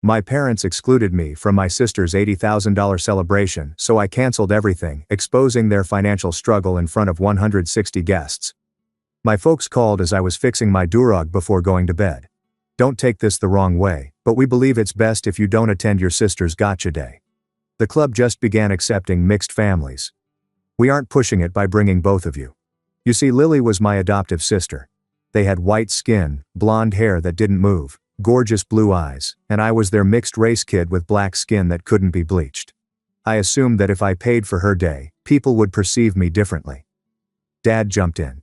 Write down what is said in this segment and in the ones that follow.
My parents excluded me from my sister's $80,000 celebration, so I canceled everything, exposing their financial struggle in front of 160 guests. My folks called as I was fixing my durag before going to bed. Don't take this the wrong way, but we believe it's best if you don't attend your sister's gotcha day. The club just began accepting mixed families. We aren't pushing it by bringing both of you. You see, Lily was my adoptive sister. They had white skin, blonde hair that didn't move, gorgeous blue eyes, and I was their mixed-race kid with black skin that couldn't be bleached. I assumed that if I paid for her day, people would perceive me differently. Dad jumped in.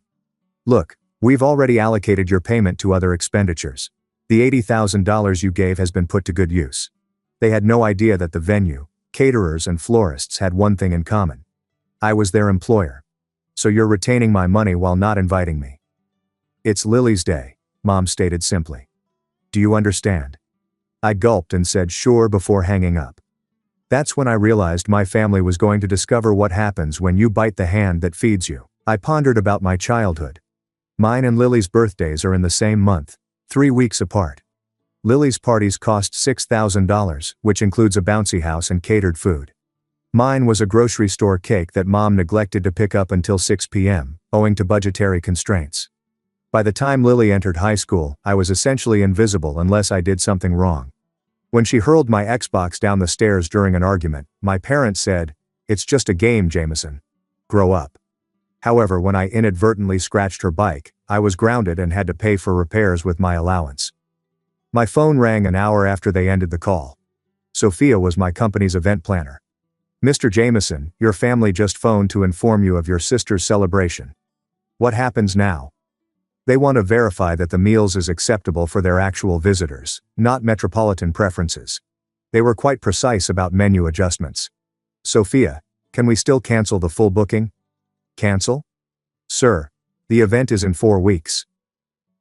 Look, we've already allocated your payment to other expenditures. The $80,000 you gave has been put to good use. They had no idea that the venue, caterers and florists had one thing in common. I was their employer. So you're retaining my money while not inviting me. It's Lily's day, Mom stated simply. Do you understand? I gulped and said sure before hanging up. That's when I realized my family was going to discover what happens when you bite the hand that feeds you. I pondered about my childhood. Mine and Lily's birthdays are in the same month, 3 weeks apart. Lily's parties cost $6,000, which includes a bouncy house and catered food. Mine was a grocery store cake that Mom neglected to pick up until 6 p.m., owing to budgetary constraints. By the time Lily entered high school, I was essentially invisible unless I did something wrong. When she hurled my Xbox down the stairs during an argument, my parents said, "It's just a game, Jameson. Grow up." However, when I inadvertently scratched her bike, I was grounded and had to pay for repairs with my allowance. My phone rang an hour after they ended the call. Sophia was my company's event planner. "Mr. Jameson, your family just phoned to inform you of your sister's celebration. What happens now?" They want to verify that the meals is acceptable for their actual visitors, not metropolitan preferences. They were quite precise about menu adjustments. "Sophia, can we still cancel the full booking?" "Cancel? Sir, the event is in 4 weeks."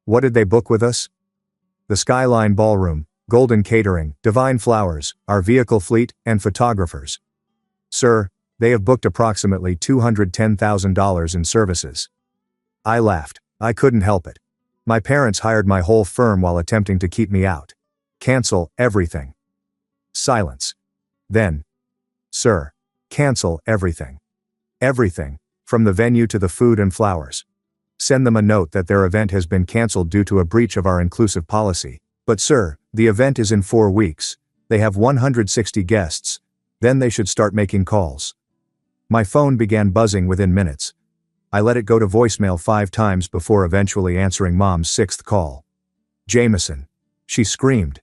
"What did they book with us?" "The Skyline Ballroom, Golden Catering, Divine Flowers, our vehicle fleet, and photographers." "Sir, they have booked approximately $210,000 in services." I laughed. I couldn't help it. My parents hired my whole firm while attempting to keep me out. Cancel everything. Silence. Then, "Sir, cancel everything. Everything, from the venue to the food and flowers. Send them a note that their event has been canceled due to a breach of our inclusive policy. But sir, the event is in 4 weeks. They have 160 guests. Then they should start making calls." My phone began buzzing within minutes. I let it go to voicemail 5 times before eventually answering Mom's 6th call. "Jameson," she screamed.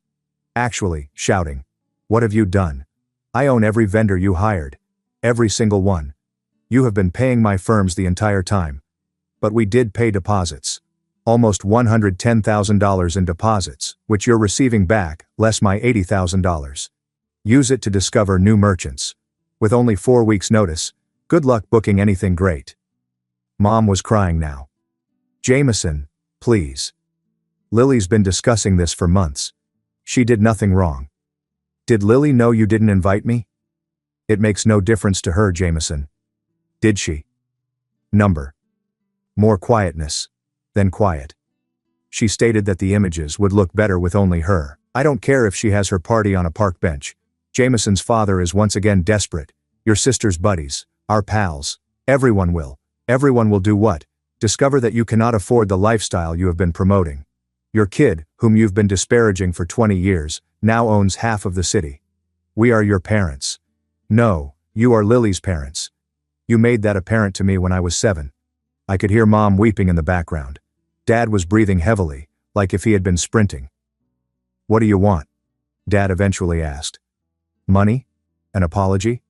Actually, shouting. "What have you done? I own every vendor you hired. Every single one. You have been paying my firms the entire time. But we did pay deposits. Almost $110,000 in deposits, which you're receiving back, less my $80,000. Use it to discover new merchants. With only 4 weeks' notice, good luck booking anything great." Mom was crying now. "Jameson, please. Lily's been discussing this for months. She did nothing wrong. Did Lily know you didn't invite me?" "It makes no difference to her, Jameson." "Did she?" Number. More quietness. Then quiet. "She stated that the images would look better with only her. I don't care if she has her party on a park bench. Jameson's father is once again desperate. Your sister's buddies, our pals, everyone will. Everyone will do what? Discover that you cannot afford the lifestyle you have been promoting. Your kid, whom you've been disparaging for 20 years, now owns half of the city. We are your parents. No, you are Lily's parents. You made that apparent to me when I was 7. I could hear Mom weeping in the background. Dad was breathing heavily, like if he had been sprinting. "What do you want?" Dad eventually asked. "Money? An apology?"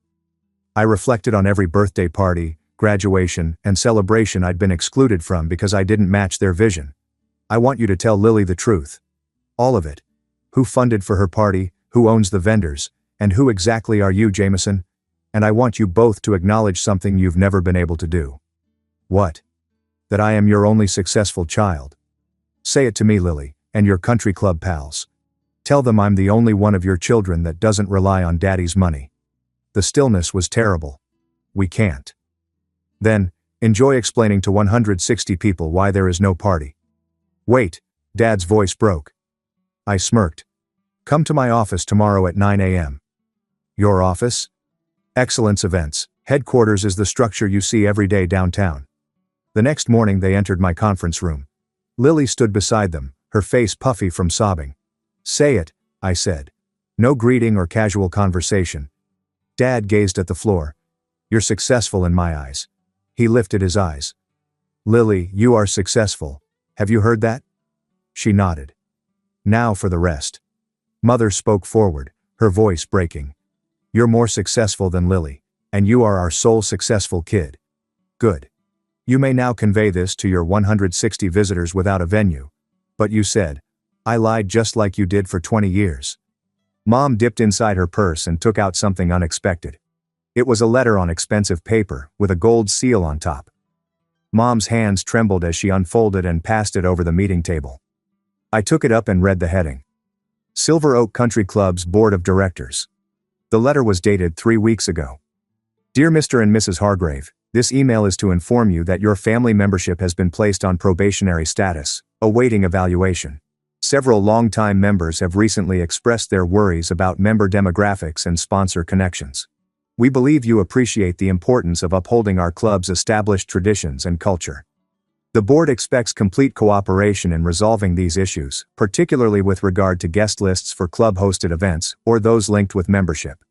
I reflected on every birthday party, graduation, and celebration I'd been excluded from because I didn't match their vision. "I want you to tell Lily the truth. All of it. Who funded for her party, who owns the vendors, and who exactly are you, Jameson? And I want you both to acknowledge something you've never been able to do." "What?" "That I am your only successful child. Say it to me, Lily, and your country club pals. Tell them I'm the only one of your children that doesn't rely on Daddy's money." The stillness was terrible. "We can't." "Then, enjoy explaining to 160 people why there is no party." "Wait," Dad's voice broke. I smirked. Come to my office tomorrow at 9 a.m. Your office? Excellence Events. Headquarters is the structure you see every day downtown. The next morning they entered my conference room. Lily stood beside them, her face puffy from sobbing. Say it, I said. No greeting or casual conversation. Dad gazed at the floor. You're successful in my eyes. He lifted his eyes. Lily, you are successful. Have you heard that? She nodded. Now for the rest. Mother spoke forward, her voice breaking. You're more successful than Lily, and you are our sole successful kid. Good. You may now convey this to your 160 visitors without a venue. But you said, I lied just like you did for 20 years. Mom dipped inside her purse and took out something unexpected. It was a letter on expensive paper, with a gold seal on top. Mom's hands trembled as she unfolded and passed it over the meeting table. I took it up and read the heading. Silver Oak Country Club's Board of Directors. The letter was dated 3 weeks ago. Dear Mr. and Mrs. Hargrave, this email is to inform you that your family membership has been placed on probationary status, awaiting evaluation. Several longtime members have recently expressed their worries about member demographics and sponsor connections. We believe you appreciate the importance of upholding our club's established traditions and culture. The board expects complete cooperation in resolving these issues, particularly with regard to guest lists for club-hosted events or those linked with membership.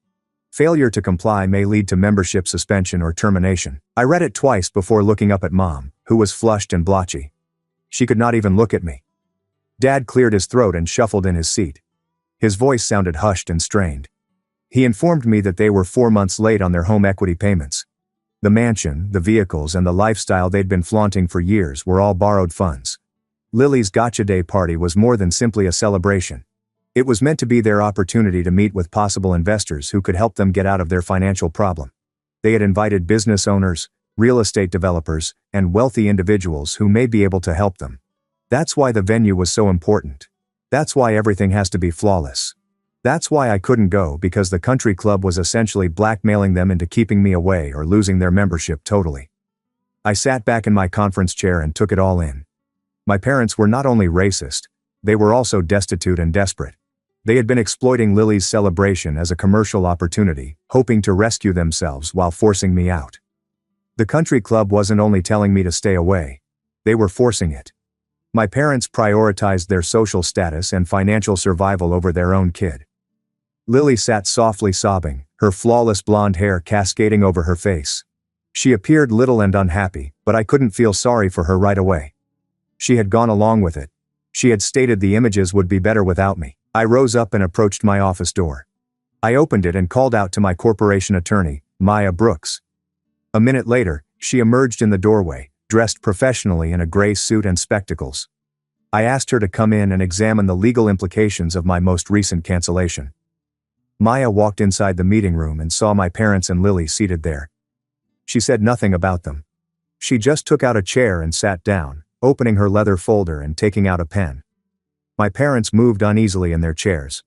Failure to comply may lead to membership suspension or termination. I read it twice before looking up at Mom, who was flushed and blotchy. She could not even look at me. Dad cleared his throat and shuffled in his seat. His voice sounded hushed and strained. He informed me that they were 4 months late on their home equity payments. The mansion, the vehicles, and the lifestyle they'd been flaunting for years were all borrowed funds. Lily's Gotcha Day party was more than simply a celebration. It was meant to be their opportunity to meet with possible investors who could help them get out of their financial problem. They had invited business owners, real estate developers, and wealthy individuals who may be able to help them. That's why the venue was so important. That's why everything has to be flawless. That's why I couldn't go, because the country club was essentially blackmailing them into keeping me away or losing their membership totally. I sat back in my conference chair and took it all in. My parents were not only racist, they were also destitute and desperate. They had been exploiting Lily's celebration as a commercial opportunity, hoping to rescue themselves while forcing me out. The country club wasn't only telling me to stay away, they were forcing it. My parents prioritized their social status and financial survival over their own kid. Lily sat softly sobbing, her flawless blonde hair cascading over her face. She appeared little and unhappy, but I couldn't feel sorry for her right away. She had gone along with it. She had stated the images would be better without me. I rose up and approached my office door. I opened it and called out to my corporation attorney, Maya Brooks. A minute later, she emerged in the doorway, dressed professionally in a gray suit and spectacles. I asked her to come in and examine the legal implications of my most recent cancellation. Maya walked inside the meeting room and saw my parents and Lily seated there. She said nothing about them. She just took out a chair and sat down, opening her leather folder and taking out a pen. My parents moved uneasily in their chairs.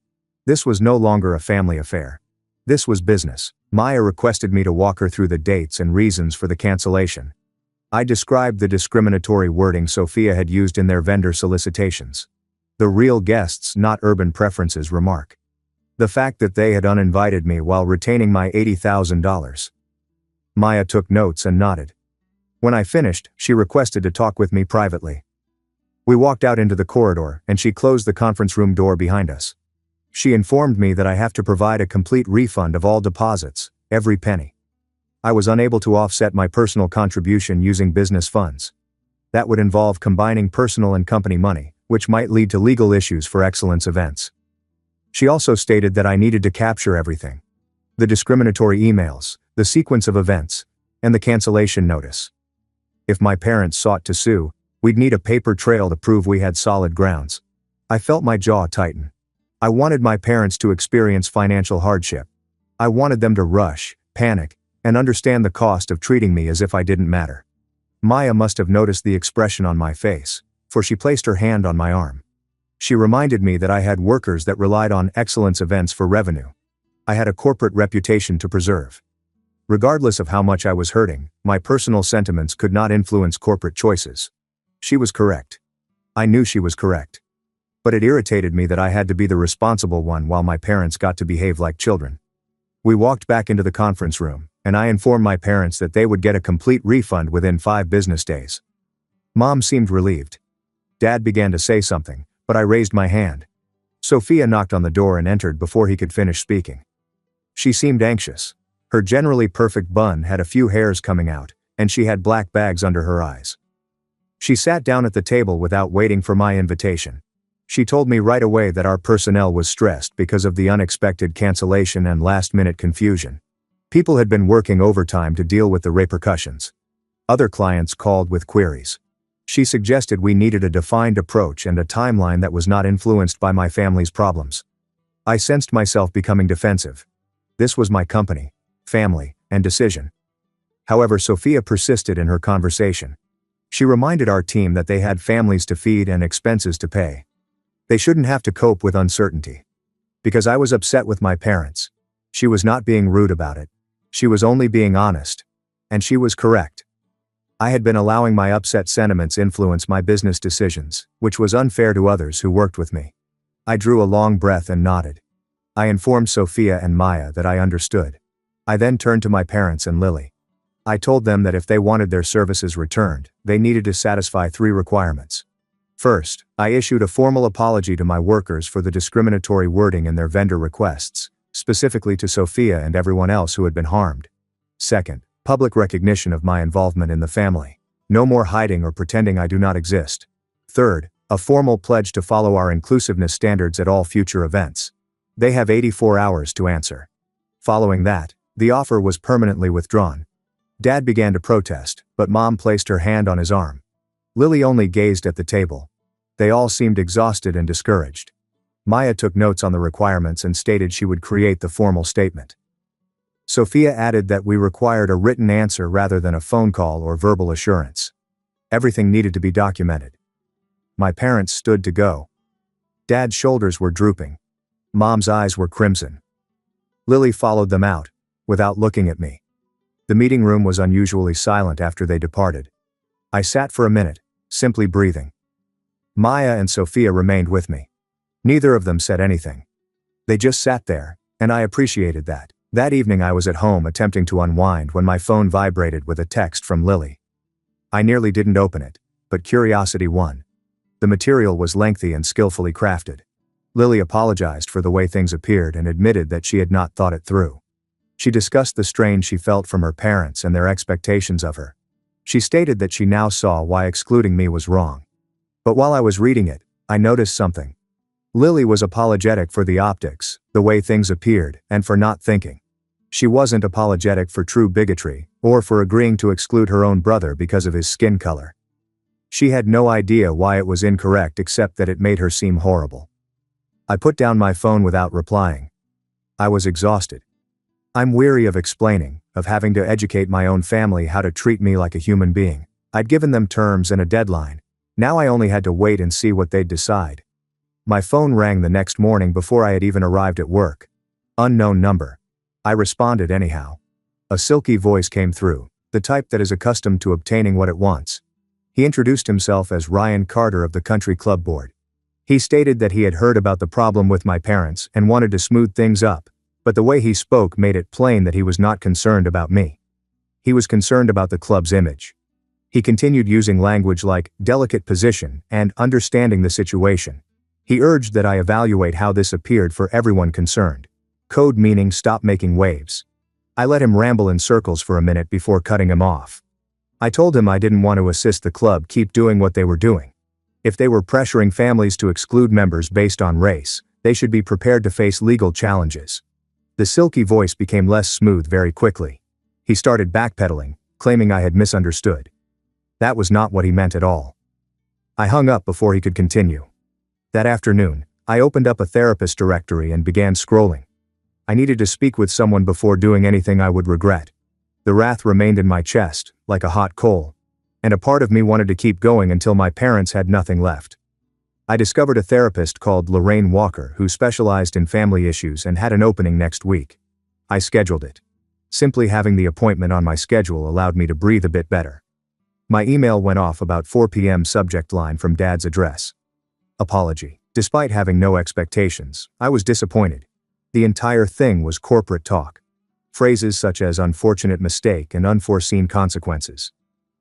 This was no longer a family affair. This was business. Maya requested me to walk her through the dates and reasons for the cancellation. I described the discriminatory wording Sophia had used in their vendor solicitations. The real guests, not urban preferences remark. The fact that they had uninvited me while retaining my $80,000. Maya took notes and nodded. When I finished, she requested to talk with me privately. We walked out into the corridor, and she closed the conference room door behind us. She informed me that I have to provide a complete refund of all deposits, every penny. I was unable to offset my personal contribution using business funds. That would involve combining personal and company money, which might lead to legal issues for Excellence Events. She also stated that I needed to capture everything. The discriminatory emails, the sequence of events, and the cancellation notice. If my parents sought to sue, we'd need a paper trail to prove we had solid grounds. I felt my jaw tighten. I wanted my parents to experience financial hardship. I wanted them to rush, panic, and understand the cost of treating me as if I didn't matter. Maya must have noticed the expression on my face, for she placed her hand on my arm. She reminded me that I had workers that relied on Excellence Events for revenue. I had a corporate reputation to preserve. Regardless of how much I was hurting, my personal sentiments could not influence corporate choices. She was correct. I knew she was correct. But it irritated me that I had to be the responsible one while my parents got to behave like children. We walked back into the conference room, and I informed my parents that they would get a complete refund within 5 business days. Mom seemed relieved. Dad began to say something, but I raised my hand. Sophia knocked on the door and entered before he could finish speaking. She seemed anxious. Her generally perfect bun had a few hairs coming out, and she had black bags under her eyes. She sat down at the table without waiting for my invitation. She told me right away that our personnel was stressed because of the unexpected cancellation and last-minute confusion. People had been working overtime to deal with the repercussions. Other clients called with queries. She suggested we needed a defined approach and a timeline that was not influenced by my family's problems. I sensed myself becoming defensive. This was my company, family, and decision. However, Sophia persisted in her conversation. She reminded our team that they had families to feed and expenses to pay. They shouldn't have to cope with uncertainty. Because I was upset with my parents. She was not being rude about it. She was only being honest. And she was correct. I had been allowing my upset sentiments influence my business decisions, which was unfair to others who worked with me. I drew a long breath and nodded. I informed Sophia and Maya that I understood. I then turned to my parents and Lily. I told them that if they wanted their services returned, they needed to satisfy 3 requirements. First, I issued a formal apology to my workers for the discriminatory wording in their vendor requests, specifically to Sophia and everyone else who had been harmed. Second, public recognition of my involvement in the family. No more hiding or pretending I do not exist. Third, a formal pledge to follow our inclusiveness standards at all future events. They have 84 hours to answer. Following that, the offer was permanently withdrawn. Dad began to protest, but Mom placed her hand on his arm. Lily only gazed at the table. They all seemed exhausted and discouraged. Maya took notes on the requirements and stated she would create the formal statement. Sophia added that we required a written answer rather than a phone call or verbal assurance. Everything needed to be documented. My parents stood to go. Dad's shoulders were drooping. Mom's eyes were crimson. Lily followed them out, without looking at me. The meeting room was unusually silent after they departed. I sat for a minute, simply breathing. Maya and Sophia remained with me. Neither of them said anything. They just sat there, and I appreciated that. That evening I was at home attempting to unwind when my phone vibrated with a text from Lily. I nearly didn't open it, but curiosity won. The material was lengthy and skillfully crafted. Lily apologized for the way things appeared and admitted that she had not thought it through. She discussed the strain she felt from her parents and their expectations of her. She stated that she now saw why excluding me was wrong. But while I was reading it, I noticed something. Lily was apologetic for the optics, the way things appeared, and for not thinking. She wasn't apologetic for true bigotry, or for agreeing to exclude her own brother because of his skin color. She had no idea why it was incorrect except that it made her seem horrible. I put down my phone without replying. I was exhausted. I'm weary of explaining, of having to educate my own family how to treat me like a human being. I'd given them terms and a deadline. Now I only had to wait and see what they'd decide. My phone rang the next morning before I had even arrived at work. Unknown number. I responded anyhow. A silky voice came through, the type that is accustomed to obtaining what it wants. He introduced himself as Ryan Carter of the Country Club Board. He stated that he had heard about the problem with my parents and wanted to smooth things up, but the way he spoke made it plain that he was not concerned about me. He was concerned about the club's image. He continued using language like delicate position and understanding the situation. He urged that I evaluate how this appeared for everyone concerned. Code meaning stop making waves. I let him ramble in circles for a minute before cutting him off. I told him I didn't want to assist the club keep doing what they were doing. If they were pressuring families to exclude members based on race, they should be prepared to face legal challenges. The silky voice became less smooth very quickly. He started backpedaling, claiming I had misunderstood. That was not what he meant at all. I hung up before he could continue. That afternoon, I opened up a therapist directory and began scrolling. I needed to speak with someone before doing anything I would regret. The wrath remained in my chest, like a hot coal. And a part of me wanted to keep going until my parents had nothing left. I discovered a therapist called Lorraine Walker who specialized in family issues and had an opening next week. I scheduled it. Simply having the appointment on my schedule allowed me to breathe a bit better. My email went off about 4 p.m. subject line from Dad's address. Apology. Despite having no expectations, I was disappointed. The entire thing was corporate talk. Phrases such as unfortunate mistake and unforeseen consequences.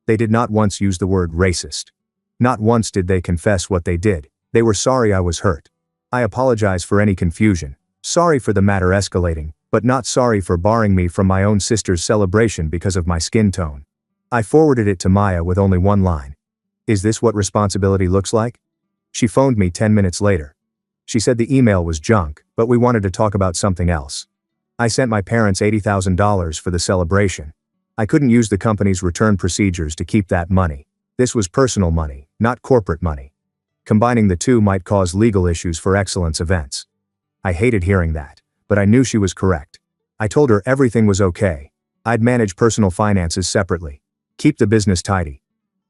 They did not once use the word racist. Not once did they confess what they did. They were sorry I was hurt. I apologize for any confusion. Sorry for the matter escalating, but not sorry for barring me from my own sister's celebration because of my skin tone. I forwarded it to Maya with only one line. Is this what responsibility looks like? She phoned me 10 minutes later. She said the email was junk, but we wanted to talk about something else. I sent my parents $80,000 for the celebration. I couldn't use the company's return procedures to keep that money. This was personal money, not corporate money. Combining the two might cause legal issues for Excellence events. I hated hearing that, but I knew she was correct. I told her everything was okay. I'd manage personal finances separately. Keep the business tidy.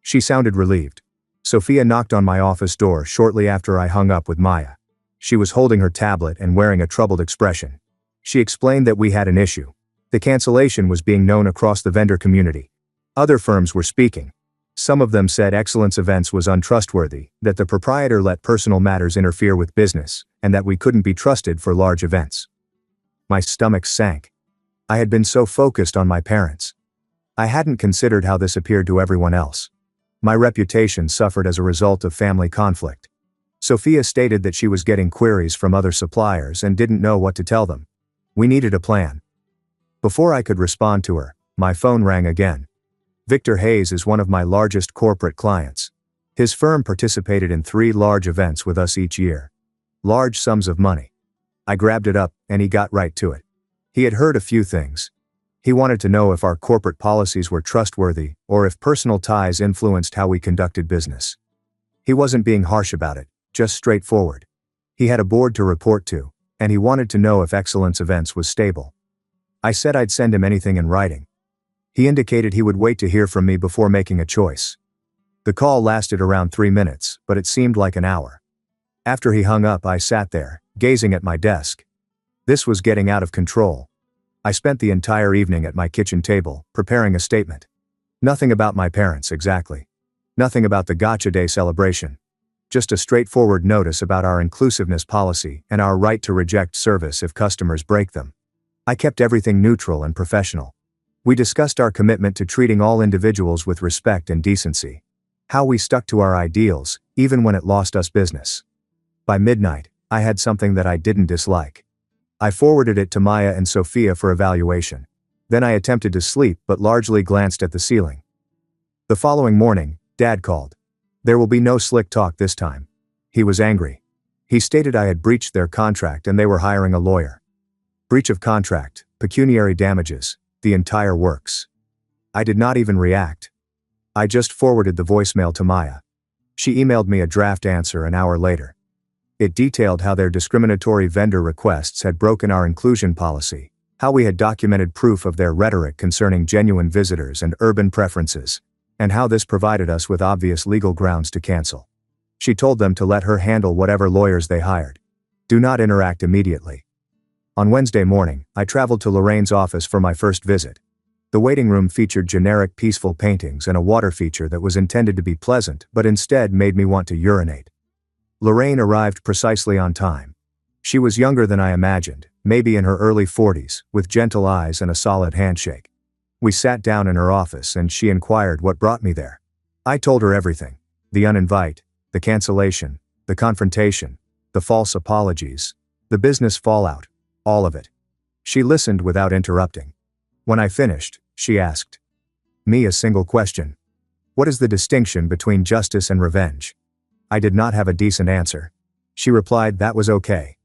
She sounded relieved. Sophia knocked on my office door shortly after I hung up with Maya. She was holding her tablet and wearing a troubled expression. She explained that we had an issue. The cancellation was being known across the vendor community. Other firms were speaking. Some of them said Excellence Events was untrustworthy, that the proprietor let personal matters interfere with business, and that we couldn't be trusted for large events. My stomach sank. I had been so focused on my parents. I hadn't considered how this appeared to everyone else. My reputation suffered as a result of family conflict. Sophia stated that she was getting queries from other suppliers and didn't know what to tell them. We needed a plan. Before I could respond to her, my phone rang again. Victor Hayes is one of my largest corporate clients. His firm participated in 3 large events with us each year. Large sums of money. I grabbed it up, and he got right to it. He had heard a few things. He wanted to know if our corporate policies were trustworthy, or if personal ties influenced how we conducted business. He wasn't being harsh about it, just straightforward. He had a board to report to, and he wanted to know if Excellence Events was stable. I said I'd send him anything in writing. He indicated he would wait to hear from me before making a choice. The call lasted around 3 minutes, but it seemed like an hour. After he hung up, I sat there, gazing at my desk. This was getting out of control. I spent the entire evening at my kitchen table, preparing a statement. Nothing about my parents exactly. Nothing about the Gotcha Day celebration. Just a straightforward notice about our inclusiveness policy and our right to reject service if customers break them. I kept everything neutral and professional. We discussed our commitment to treating all individuals with respect and decency. How we stuck to our ideals, even when it lost us business. By midnight, I had something that I didn't dislike. I forwarded it to Maya and Sophia for evaluation. Then I attempted to sleep but largely glanced at the ceiling. The following morning, Dad called. There will be no slick talk this time. He was angry. He stated I had breached their contract and they were hiring a lawyer. Breach of contract, pecuniary damages, the entire works. I did not even react. I just forwarded the voicemail to Maya. She emailed me a draft answer an hour later. It detailed how their discriminatory vendor requests had broken our inclusion policy, how we had documented proof of their rhetoric concerning genuine visitors and urban preferences, and how this provided us with obvious legal grounds to cancel. She told them to let her handle whatever lawyers they hired. Do not interact immediately. On Wednesday morning, I traveled to Lorraine's office for my first visit. The waiting room featured generic peaceful paintings and a water feature that was intended to be pleasant but instead made me want to urinate. Lorraine arrived precisely on time. She was younger than I imagined, maybe in her early 40s, with gentle eyes and a solid handshake. We sat down in her office and she inquired what brought me there. I told her everything. The uninvite, the cancellation, the confrontation, the false apologies, the business fallout, all of it. She listened without interrupting. When I finished, she asked me a single question. What is the distinction between justice and revenge? I did not have a decent answer. She replied that was okay.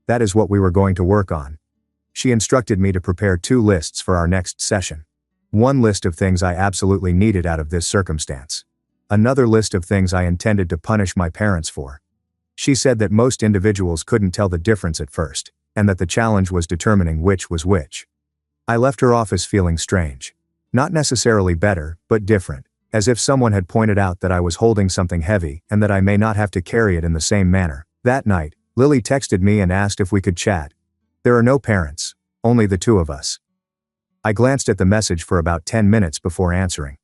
That is what we were going to work on. She instructed me to prepare 2 lists for our next session. One list of things I absolutely needed out of this circumstance. Another list of things I intended to punish my parents for. She said that most individuals couldn't tell the difference at first, and that the challenge was determining which was which. I left her office feeling strange. Not necessarily better, but different, as if someone had pointed out that I was holding something heavy and that I may not have to carry it in the same manner. That night, Lily texted me and asked if we could chat. There are no parents, only the 2 of us. I glanced at the message for about 10 minutes before answering.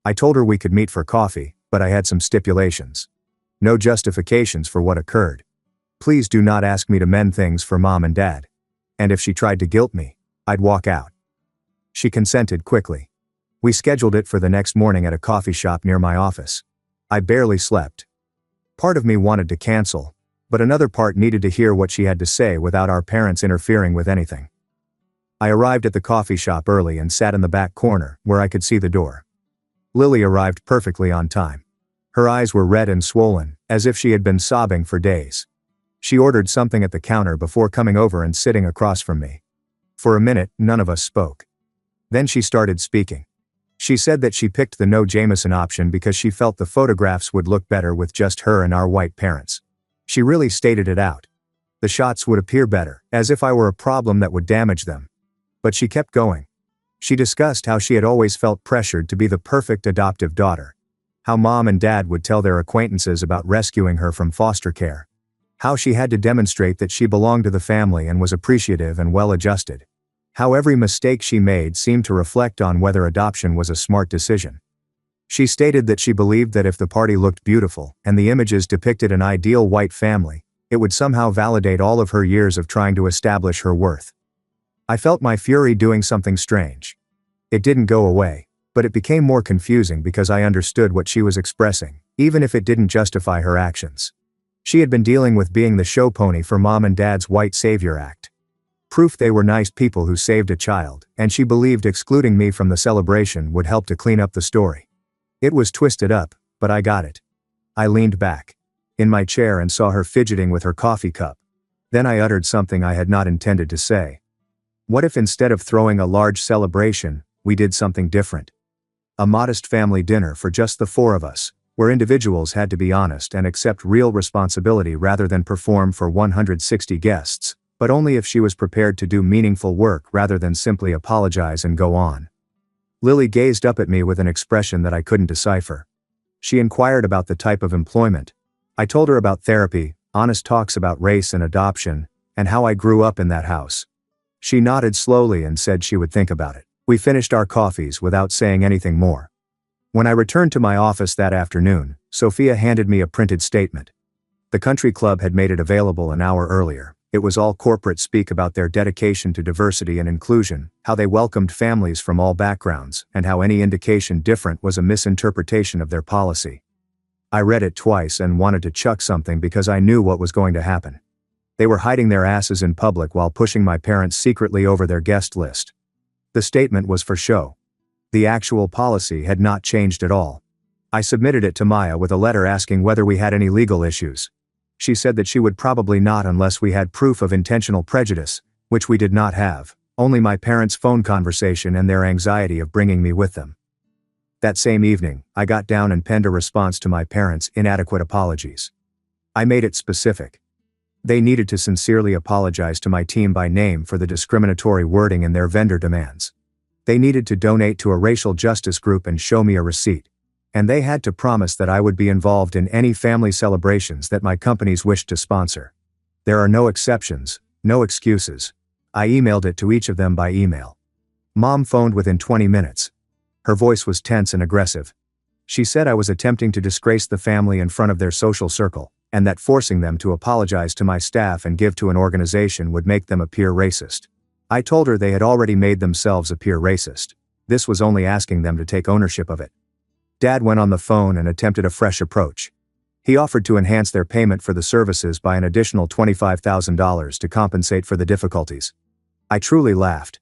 I told her we could meet for coffee, but I had some stipulations. No justifications for what occurred. Please do not ask me to mend things for Mom and Dad. And if she tried to guilt me, I'd walk out. She consented quickly. We scheduled it for the next morning at a coffee shop near my office. I barely slept. Part of me wanted to cancel, but another part needed to hear what she had to say without our parents interfering with anything. I arrived at the coffee shop early and sat in the back corner, where I could see the door. Lily arrived perfectly on time. Her eyes were red and swollen, as if she had been sobbing for days. She ordered something at the counter before coming over and sitting across from me. For a minute, none of us spoke. Then she started speaking. She said that she picked the no Jameson option because she felt the photographs would look better with just her and our white parents. She really stated it out. The shots would appear better, as if I were a problem that would damage them. But she kept going. She discussed how she had always felt pressured to be the perfect adoptive daughter. How Mom and Dad would tell their acquaintances about rescuing her from foster care. How she had to demonstrate that she belonged to the family and was appreciative and well-adjusted. How every mistake she made seemed to reflect on whether adoption was a smart decision. She stated that she believed that if the party looked beautiful and the images depicted an ideal white family, it would somehow validate all of her years of trying to establish her worth. I felt my fury doing something strange. It didn't go away, but it became more confusing because I understood what she was expressing, even if it didn't justify her actions. She had been dealing with being the show pony for Mom and Dad's white savior act. Proof they were nice people who saved a child, and she believed excluding me from the celebration would help to clean up the story. It was twisted up, but I got it. I leaned back in my chair and saw her fidgeting with her coffee cup. Then I uttered something I had not intended to say. What if instead of throwing a large celebration, we did something different? A modest family dinner for just the four of us, where individuals had to be honest and accept real responsibility rather than perform for 160 guests, but only if she was prepared to do meaningful work rather than simply apologize and go on. Lily gazed up at me with an expression that I couldn't decipher. She inquired about the type of employment. I told her about therapy, honest talks about race and adoption, and how I grew up in that house. She nodded slowly and said she would think about it. We finished our coffees without saying anything more. When I returned to my office that afternoon, Sophia handed me a printed statement. The country club had made it available an hour earlier. It was all corporate speak about their dedication to diversity and inclusion, how they welcomed families from all backgrounds, and how any indication different was a misinterpretation of their policy. I read it twice and wanted to chuck something because I knew what was going to happen. They were hiding their asses in public while pushing my parents secretly over their guest list. The statement was for show. The actual policy had not changed at all. I submitted it to Maya with a letter asking whether we had any legal issues. She said that she would probably not unless we had proof of intentional prejudice, which we did not have, only my parents' phone conversation and their anxiety of bringing me with them. That same evening, I got down and penned a response to my parents' inadequate apologies. I made it specific. They needed to sincerely apologize to my team by name for the discriminatory wording in their vendor demands. They needed to donate to a racial justice group and show me a receipt. And they had to promise that I would be involved in any family celebrations that my companies wished to sponsor. There are no exceptions, no excuses. I emailed it to each of them by email. Mom phoned within 20 minutes. Her voice was tense and aggressive. She said I was attempting to disgrace the family in front of their social circle, and that forcing them to apologize to my staff and give to an organization would make them appear racist. I told her they had already made themselves appear racist. This was only asking them to take ownership of it. Dad went on the phone and attempted a fresh approach. He offered to enhance their payment for the services by an additional $25,000 to compensate for the difficulties. I truly laughed.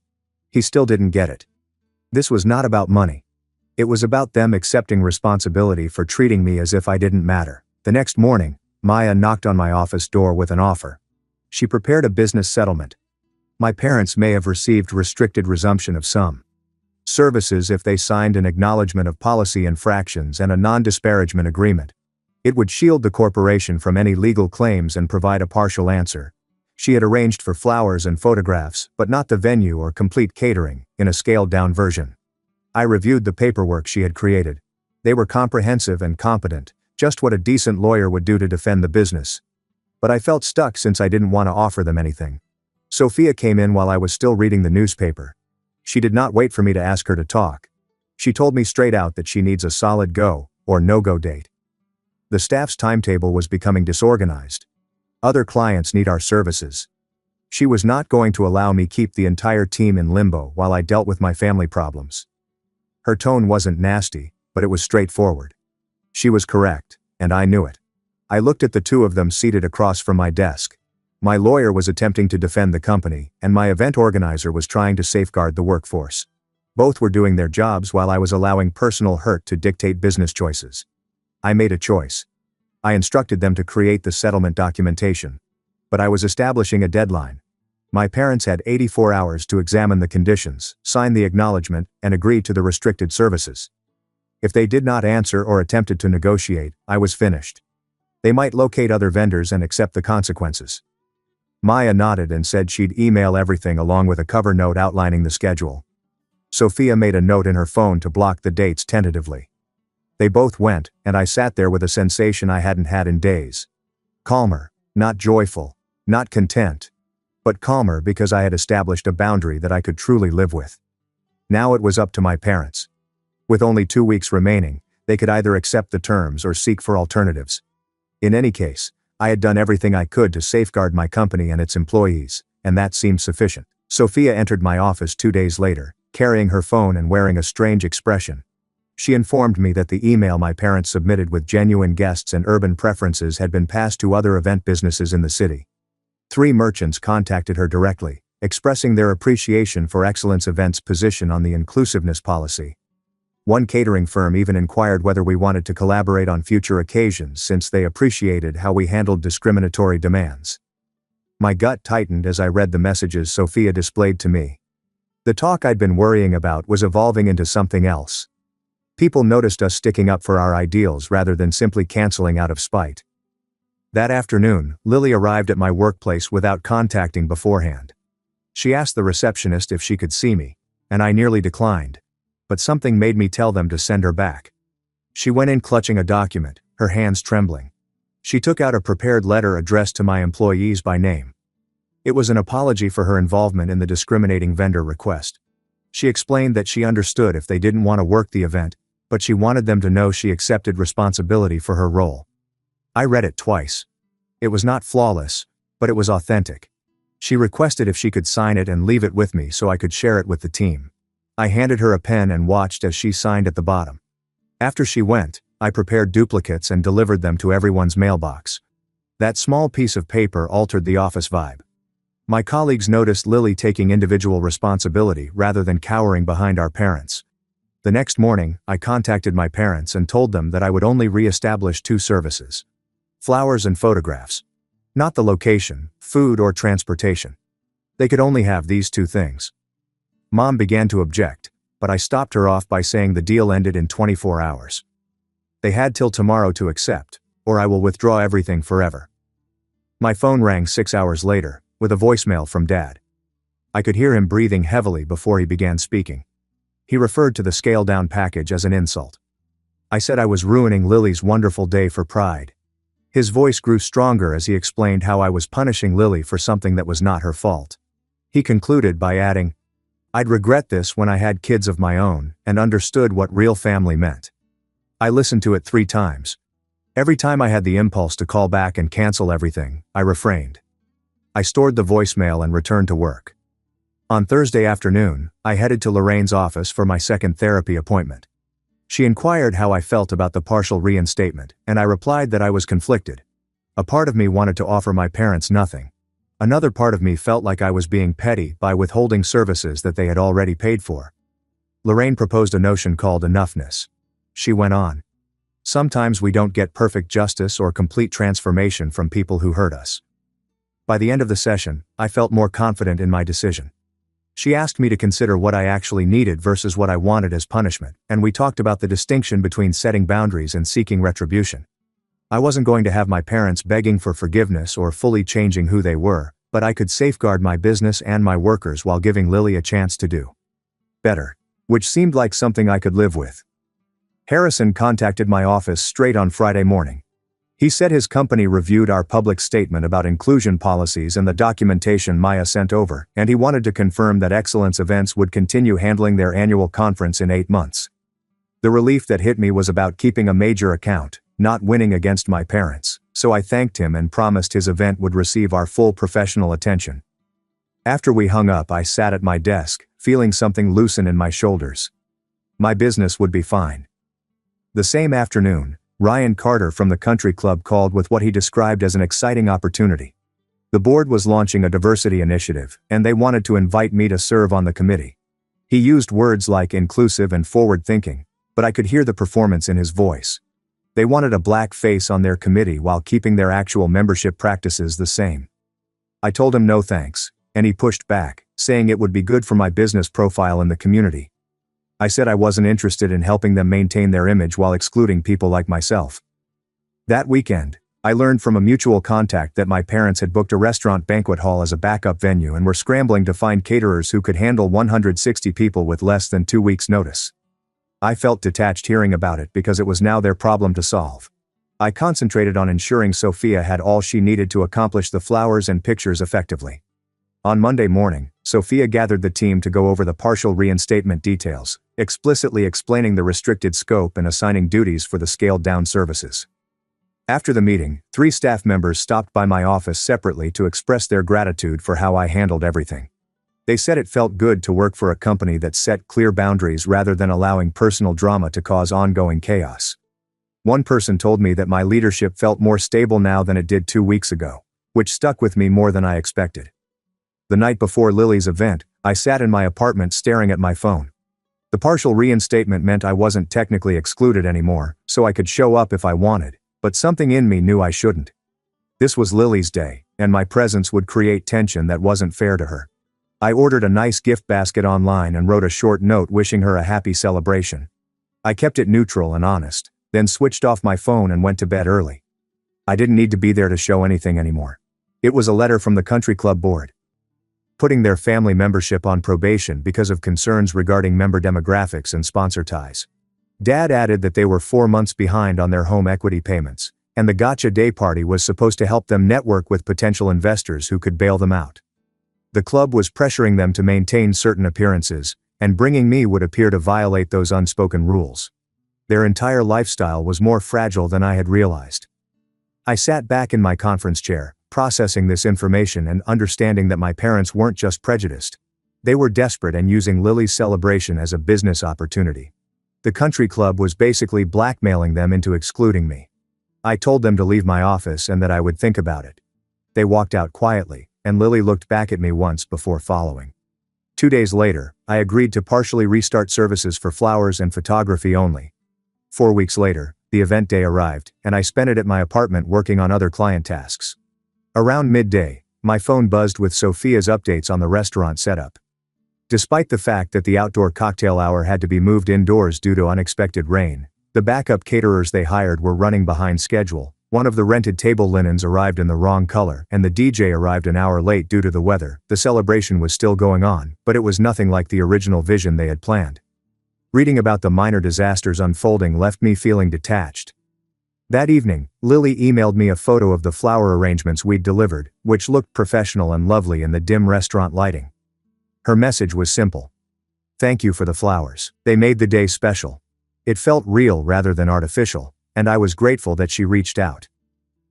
He still didn't get it. This was not about money. It was about them accepting responsibility for treating me as if I didn't matter. The next morning, Maya knocked on my office door with an offer. She prepared a business settlement. My parents may have received restricted resumption of some services if they signed an acknowledgement of policy infractions and a non-disparagement agreement. It would shield the corporation from any legal claims and provide a partial answer. She had arranged for flowers and photographs, but not the venue or complete catering, in a scaled-down version. I reviewed the paperwork she had created. They were comprehensive and competent, just what a decent lawyer would do to defend the business. But I felt stuck since I didn't want to offer them anything. Sophia came in while I was still reading the newspaper. She did not wait for me to ask her to talk. She told me straight out that she needs a solid go, or no-go date. The staff's timetable was becoming disorganized. Other clients need our services. She was not going to allow me keep the entire team in limbo while I dealt with my family problems. Her tone wasn't nasty, but it was straightforward. She was correct, and I knew it. I looked at the two of them seated across from my desk. My lawyer was attempting to defend the company, and my event organizer was trying to safeguard the workforce. Both were doing their jobs while I was allowing personal hurt to dictate business choices. I made a choice. I instructed them to create the settlement documentation. But I was establishing a deadline. My parents had 84 hours to examine the conditions, sign the acknowledgement, and agree to the restricted services. If they did not answer or attempted to negotiate, I was finished. They might locate other vendors and accept the consequences. Maya nodded and said she'd email everything along with a cover note outlining the schedule. Sophia made a note in her phone to block the dates tentatively. They both went, and I sat there with a sensation I hadn't had in days. Calmer, not joyful, not content, but calmer because I had established a boundary that I could truly live with. Now it was up to my parents. With only 2 weeks remaining, they could either accept the terms or seek for alternatives. In any case, I had done everything I could to safeguard my company and its employees, and that seemed sufficient. Sophia entered my office 2 days later, carrying her phone and wearing a strange expression. She informed me that the email my parents submitted with genuine guests and urban preferences had been passed to other event businesses in the city. 3 merchants contacted her directly, expressing their appreciation for Excellence Events' position on the inclusiveness policy. One catering firm even inquired whether we wanted to collaborate on future occasions since they appreciated how we handled discriminatory demands. My gut tightened as I read the messages Sophia displayed to me. The talk I'd been worrying about was evolving into something else. People noticed us sticking up for our ideals rather than simply canceling out of spite. That afternoon, Lily arrived at my workplace without contacting beforehand. She asked the receptionist if she could see me, and I nearly declined. But something made me tell them to send her back. She went in clutching a document, her hands trembling. She took out a prepared letter addressed to my employees by name. It was an apology for her involvement in the discriminating vendor request. She explained that she understood if they didn't want to work the event, but she wanted them to know she accepted responsibility for her role. I read it twice. It was not flawless, but it was authentic. She requested if she could sign it and leave it with me so I could share it with the team. I handed her a pen and watched as she signed at the bottom. After she went, I prepared duplicates and delivered them to everyone's mailbox. That small piece of paper altered the office vibe. My colleagues noticed Lily taking individual responsibility rather than cowering behind our parents. The next morning, I contacted my parents and told them that I would only re-establish 2 services. Flowers and photographs. Not the location, food or transportation. They could only have these 2 things. Mom began to object, but I stopped her off by saying the deal ended in 24 hours. They had till tomorrow to accept, or I will withdraw everything forever. My phone rang 6 hours later, with a voicemail from Dad. I could hear him breathing heavily before he began speaking. He referred to the scaled-down package as an insult. I said I was ruining Lily's wonderful day for pride. His voice grew stronger as he explained how I was punishing Lily for something that was not her fault. He concluded by adding, "I'd regret this when I had kids of my own and understood what real family meant." I listened to it 3 times. Every time I had the impulse to call back and cancel everything, I refrained. I stored the voicemail and returned to work. On Thursday afternoon, I headed to Lorraine's office for my second therapy appointment. She inquired how I felt about the partial reinstatement, and I replied that I was conflicted. A part of me wanted to offer my parents nothing. Another part of me felt like I was being petty by withholding services that they had already paid for. Lorraine proposed a notion called enoughness. She went on. Sometimes we don't get perfect justice or complete transformation from people who hurt us. By the end of the session, I felt more confident in my decision. She asked me to consider what I actually needed versus what I wanted as punishment, and we talked about the distinction between setting boundaries and seeking retribution. I wasn't going to have my parents begging for forgiveness or fully changing who they were, but I could safeguard my business and my workers while giving Lily a chance to do better, which seemed like something I could live with. Harrison contacted my office straight on Friday morning. He said his company reviewed our public statement about inclusion policies and the documentation Maya sent over, and he wanted to confirm that Excellence Events would continue handling their annual conference in 8 months. The relief that hit me was about keeping a major account, not winning against my parents. so I thanked him and promised his event would receive our full professional attention. After we hung up, I sat at my desk, feeling something loosen in my shoulders. My business would be fine. The same afternoon, Ryan Carter from the country club called with what he described as an exciting opportunity. The board was launching a diversity initiative, and they wanted to invite me to serve on the committee. He used words like inclusive and forward-thinking, but I could hear the performance in his voice. They wanted a black face on their committee while keeping their actual membership practices the same. I told him no thanks, and he pushed back, saying it would be good for my business profile in the community. I said I wasn't interested in helping them maintain their image while excluding people like myself. That weekend, I learned from a mutual contact that my parents had booked a restaurant banquet hall as a backup venue and were scrambling to find caterers who could handle 160 people with less than 2 weeks' notice. I felt detached hearing about it because it was now their problem to solve. I concentrated on ensuring Sophia had all she needed to accomplish the flowers and pictures effectively. On Monday morning, Sophia gathered the team to go over the partial reinstatement details, explicitly explaining the restricted scope and assigning duties for the scaled-down services. After the meeting, 3 staff members stopped by my office separately to express their gratitude for how I handled everything. They said it felt good to work for a company that set clear boundaries rather than allowing personal drama to cause ongoing chaos. One person told me that my leadership felt more stable now than it did 2 weeks ago, which stuck with me more than I expected. The night before Lily's event, I sat in my apartment staring at my phone. The partial reinstatement meant I wasn't technically excluded anymore, so I could show up if I wanted, but something in me knew I shouldn't. This was Lily's day, and my presence would create tension that wasn't fair to her. I ordered a nice gift basket online and wrote a short note wishing her a happy celebration. I kept it neutral and honest, then switched off my phone and went to bed early. I didn't need to be there to show anything anymore. It was a letter from the country club board, putting their family membership on probation because of concerns regarding member demographics and sponsor ties. Dad added that they were 4 months behind on their home equity payments, and the gotcha day party was supposed to help them network with potential investors who could bail them out. The club was pressuring them to maintain certain appearances, and bringing me would appear to violate those unspoken rules. Their entire lifestyle was more fragile than I had realized. I sat back in my conference chair, processing this information and understanding that my parents weren't just prejudiced. They were desperate and using Lily's celebration as a business opportunity. The country club was basically blackmailing them into excluding me. I told them to leave my office and that I would think about it. They walked out quietly, and Lily looked back at me once before following. 2 days later, I agreed to partially restart services for flowers and photography only. 4 weeks later, the event day arrived, and I spent it at my apartment working on other client tasks. Around midday, my phone buzzed with Sophia's updates on the restaurant setup. Despite the fact that the outdoor cocktail hour had to be moved indoors due to unexpected rain, the backup caterers they hired were running behind schedule. One of the rented table linens arrived in the wrong color, and the DJ arrived an hour late due to the weather. The celebration was still going on, but it was nothing like the original vision they had planned. Reading about the minor disasters unfolding left me feeling detached. That evening, Lily emailed me a photo of the flower arrangements we'd delivered, which looked professional and lovely in the dim restaurant lighting. Her message was simple. Thank you for the flowers. They made the day special. It felt real rather than artificial, and I was grateful that she reached out.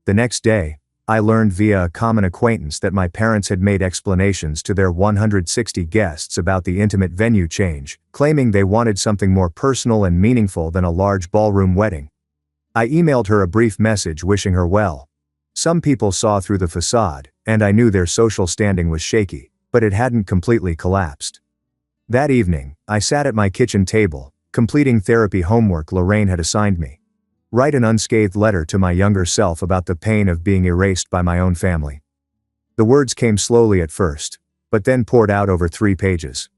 The next day, I learned via a common acquaintance that my parents had made explanations to their 160 guests about the intimate venue change, claiming they wanted something more personal and meaningful than a large ballroom wedding. I emailed her a brief message wishing her well. Some people saw through the facade, and I knew their social standing was shaky, but it hadn't completely collapsed. That evening, I sat at my kitchen table, completing therapy homework Lorraine had assigned me. Write an unscathed letter to my younger self about the pain of being erased by my own family. The words came slowly at first, but then poured out over 3 pages.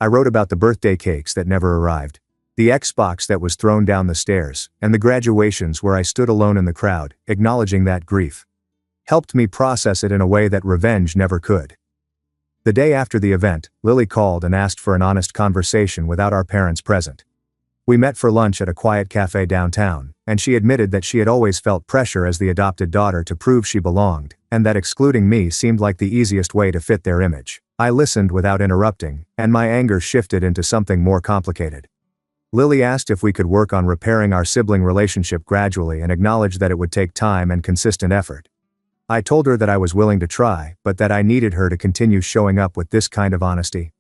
I wrote about the birthday cakes that never arrived, the Xbox that was thrown down the stairs, and the graduations where I stood alone in the crowd, acknowledging that grief helped me process it in a way that revenge never could. The day after the event, Lily called and asked for an honest conversation without our parents present. We met for lunch at a quiet cafe downtown, and she admitted that she had always felt pressure as the adopted daughter to prove she belonged, and that excluding me seemed like the easiest way to fit their image. I listened without interrupting, and my anger shifted into something more complicated. Lily asked if we could work on repairing our sibling relationship gradually and acknowledged that it would take time and consistent effort. I told her that I was willing to try, but that I needed her to continue showing up with this kind of honesty.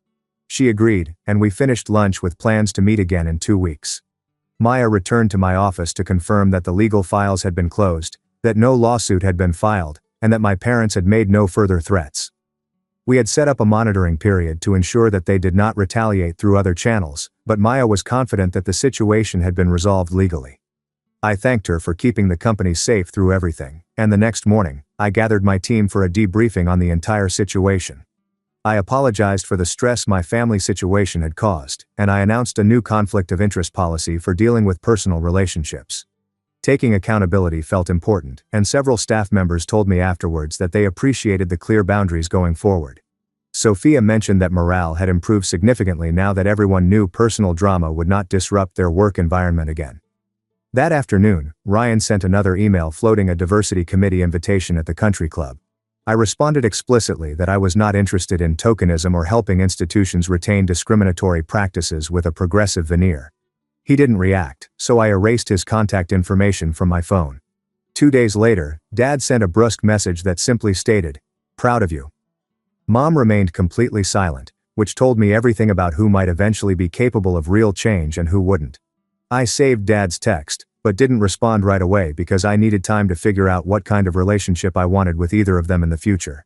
She agreed, and we finished lunch with plans to meet again in 2 weeks. Maya returned to my office to confirm that the legal files had been closed, that no lawsuit had been filed, and that my parents had made no further threats. We had set up a monitoring period to ensure that they did not retaliate through other channels, but Maya was confident that the situation had been resolved legally. I thanked her for keeping the company safe through everything, and the next morning, I gathered my team for a debriefing on the entire situation. I apologized for the stress my family situation had caused, and I announced a new conflict of interest policy for dealing with personal relationships. Taking accountability felt important, and several staff members told me afterwards that they appreciated the clear boundaries going forward. Sophia mentioned that morale had improved significantly now that everyone knew personal drama would not disrupt their work environment again. That afternoon, Ryan sent another email floating a diversity committee invitation at the country club. I responded explicitly that I was not interested in tokenism or helping institutions retain discriminatory practices with a progressive veneer. He didn't react, so I erased his contact information from my phone. 2 days later, Dad sent a brusque message that simply stated, "Proud of you." Mom remained completely silent, which told me everything about who might eventually be capable of real change and who wouldn't. I saved Dad's text, but didn't respond right away because I needed time to figure out what kind of relationship I wanted with either of them in the future.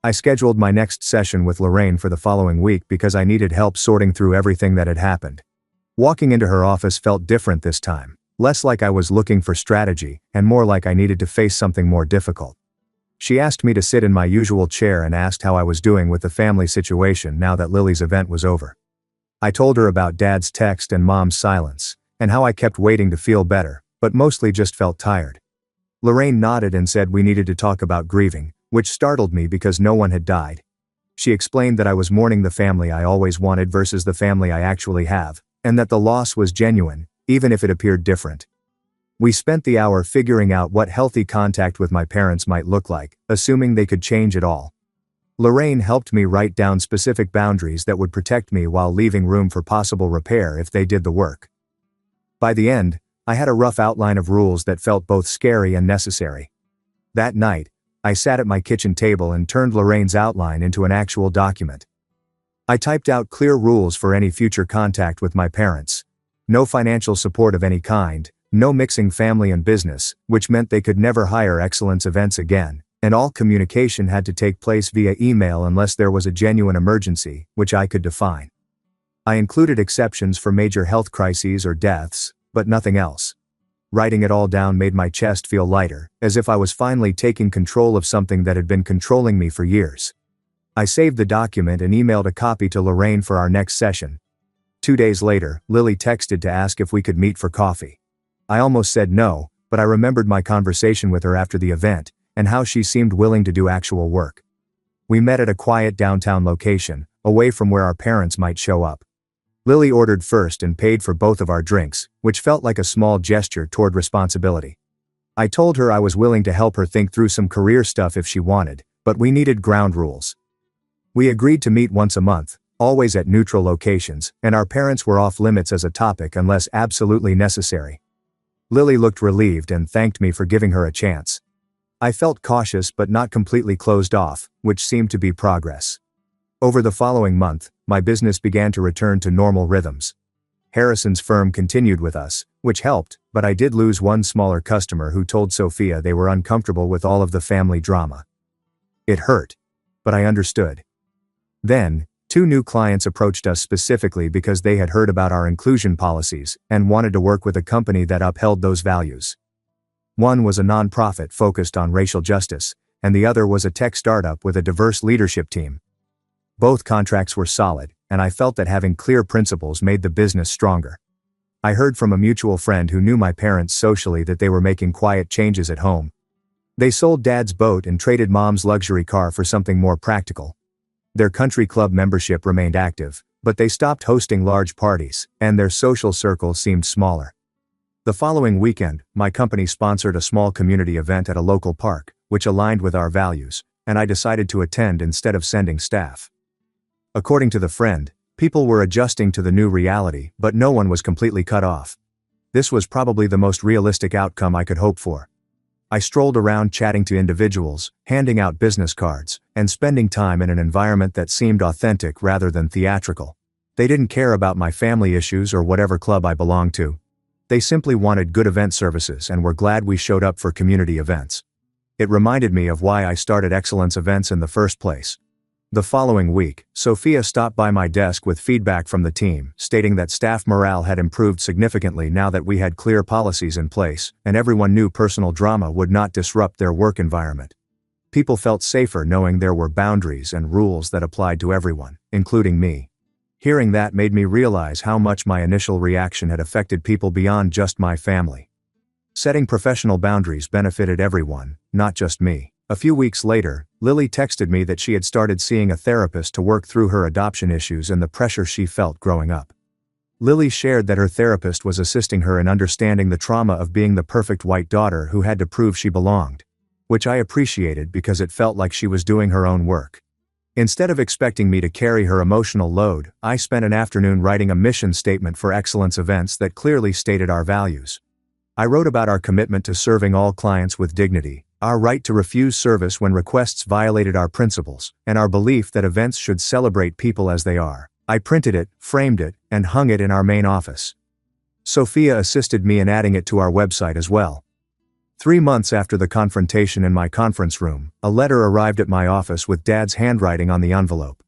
I scheduled my next session with Lorraine for the following week because I needed help sorting through everything that had happened. Walking into her office felt different this time, less like I was looking for strategy, and more like I needed to face something more difficult. She asked me to sit in my usual chair and asked how I was doing with the family situation now that Lily's event was over. I told her about Dad's text and Mom's silence, and how I kept waiting to feel better, but mostly just felt tired. Lorraine nodded and said we needed to talk about grieving, which startled me because no one had died. She explained that I was mourning the family I always wanted versus the family I actually have, and that the loss was genuine, even if it appeared different. We spent the hour figuring out what healthy contact with my parents might look like, assuming they could change at all. Lorraine helped me write down specific boundaries that would protect me while leaving room for possible repair if they did the work. By the end, I had a rough outline of rules that felt both scary and necessary. That night, I sat at my kitchen table and turned Lorraine's outline into an actual document. I typed out clear rules for any future contact with my parents. No financial support of any kind, no mixing family and business, which meant they could never hire excellence events again, and all communication had to take place via email unless there was a genuine emergency, which I could define. I included exceptions for major health crises or deaths, but nothing else. Writing it all down made my chest feel lighter, as if I was finally taking control of something that had been controlling me for years. I saved the document and emailed a copy to Lorraine for our next session. 2 days later, Lily texted to ask if we could meet for coffee. I almost said no, but I remembered my conversation with her after the event, and how she seemed willing to do actual work. We met at a quiet downtown location, away from where our parents might show up. Lily ordered first and paid for both of our drinks, which felt like a small gesture toward responsibility. I told her I was willing to help her think through some career stuff if she wanted, but we needed ground rules. We agreed to meet once a month, always at neutral locations, and our parents were off limits as a topic unless absolutely necessary. Lily looked relieved and thanked me for giving her a chance. I felt cautious but not completely closed off, which seemed to be progress. Over the following month, my business began to return to normal rhythms. Harrison's firm continued with us, which helped, but I did lose one smaller customer who told Sophia they were uncomfortable with all of the family drama. It hurt, but I understood. Then, 2 new clients approached us specifically because they had heard about our inclusion policies and wanted to work with a company that upheld those values. One was a nonprofit focused on racial justice, and the other was a tech startup with a diverse leadership team. Both contracts were solid, and I felt that having clear principles made the business stronger. I heard from a mutual friend who knew my parents socially that they were making quiet changes at home. They sold Dad's boat and traded Mom's luxury car for something more practical. Their country club membership remained active, but they stopped hosting large parties, and their social circle seemed smaller. The following weekend, my company sponsored a small community event at a local park, which aligned with our values, and I decided to attend instead of sending staff. According to the friend, People were adjusting to the new reality, but no one was completely cut off. This was probably the most realistic outcome I could hope for. I strolled around chatting to individuals, handing out business cards, and spending time in an environment that seemed authentic rather than theatrical. They didn't care about my family issues or whatever club I belonged to. They simply wanted good event services and were glad we showed up for community events. It reminded me of why I started Excellence Events in the first place. The following week, Sophia stopped by my desk with feedback from the team, stating that staff morale had improved significantly now that we had clear policies in place, and everyone knew personal drama would not disrupt their work environment. People felt safer knowing there were boundaries and rules that applied to everyone, including me. Hearing that made me realize how much my initial reaction had affected people beyond just my family. Setting professional boundaries benefited everyone, not just me. A few weeks later, Lily texted me that she had started seeing a therapist to work through her adoption issues and the pressure she felt growing up. Lily shared that her therapist was assisting her in understanding the trauma of being the perfect white daughter who had to prove she belonged, which I appreciated because it felt like she was doing her own work. Instead of expecting me to carry her emotional load, I spent an afternoon writing a mission statement for Excellence Events that clearly stated our values. I wrote about our commitment to serving all clients with dignity, our right to refuse service when requests violated our principles, and our belief that events should celebrate people as they are. I printed it, framed it, and hung it in our main office. Sophia assisted me in adding it to our website as well. 3 months after the confrontation in my conference room, a letter arrived at my office with Dad's handwriting on the envelope.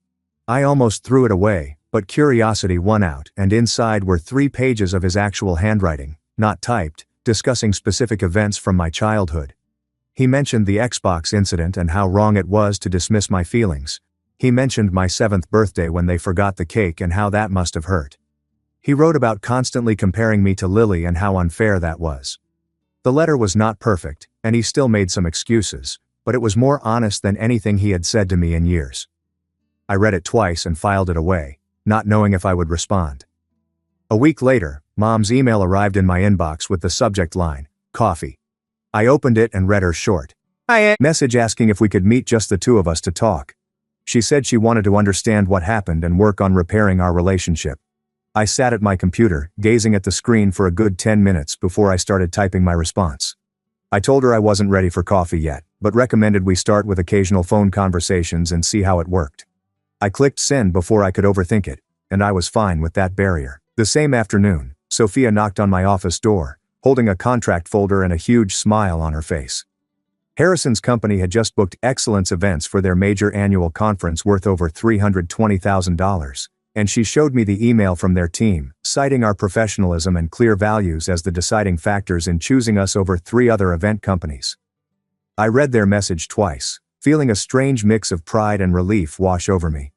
I almost threw it away, but curiosity won out, and inside were 3 pages of his actual handwriting, not typed, discussing specific events from my childhood. He mentioned the Xbox incident and how wrong it was to dismiss my feelings. He mentioned my 7th birthday when they forgot the cake and how that must have hurt. He wrote about constantly comparing me to Lily and how unfair that was. The letter was not perfect, and he still made some excuses, but it was more honest than anything he had said to me in years. I read it twice and filed it away, not knowing if I would respond. A week later, Mom's email arrived in my inbox with the subject line, "Coffee." I opened it and read her short message asking if we could meet just the 2 of us to talk. She said she wanted to understand what happened and work on repairing our relationship. I sat at my computer, gazing at the screen for a good 10 minutes before I started typing my response. I told her I wasn't ready for coffee yet, but recommended we start with occasional phone conversations and see how it worked. I clicked send before I could overthink it, and I was fine with that barrier. The same afternoon, Sophia knocked on my office door, holding a contract folder and a huge smile on her face. Harrison's company had just booked Excellence Events for their major annual conference worth over $320,000, and she showed me the email from their team, citing our professionalism and clear values as the deciding factors in choosing us over 3 other event companies. I read their message twice, feeling a strange mix of pride and relief wash over me.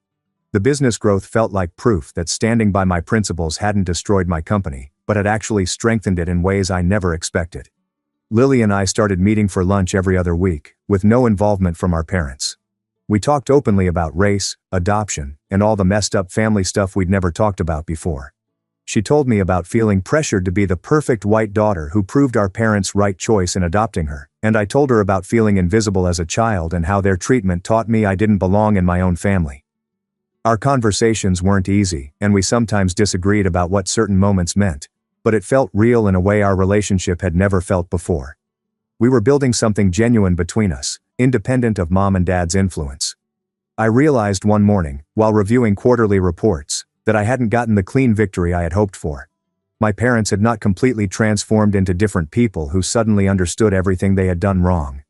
The business growth felt like proof that standing by my principles hadn't destroyed my company, but had actually strengthened it in ways I never expected. Lily and I started meeting for lunch every other week, with no involvement from our parents. We talked openly about race, adoption, and all the messed up family stuff we'd never talked about before. She told me about feeling pressured to be the perfect white daughter who proved our parents' right choice in adopting her, and I told her about feeling invisible as a child and how their treatment taught me I didn't belong in my own family. Our conversations weren't easy, and we sometimes disagreed about what certain moments meant, but it felt real in a way our relationship had never felt before. We were building something genuine between us, independent of Mom and Dad's influence. I realized one morning, while reviewing quarterly reports, that I hadn't gotten the clean victory I had hoped for. My parents had not completely transformed into different people who suddenly understood everything they had done wrong.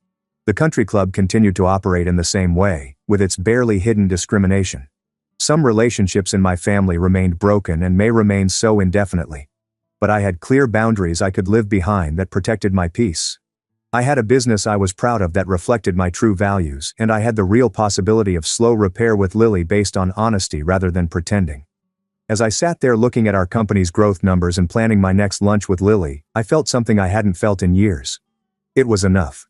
The country club continued to operate in the same way, with its barely hidden discrimination. Some relationships in my family remained broken and may remain so indefinitely. But I had clear boundaries I could live behind that protected my peace. I had a business I was proud of that reflected my true values, and I had the real possibility of slow repair with Lily based on honesty rather than pretending. As I sat there looking at our company's growth numbers and planning my next lunch with Lily, I felt something I hadn't felt in years. It was enough.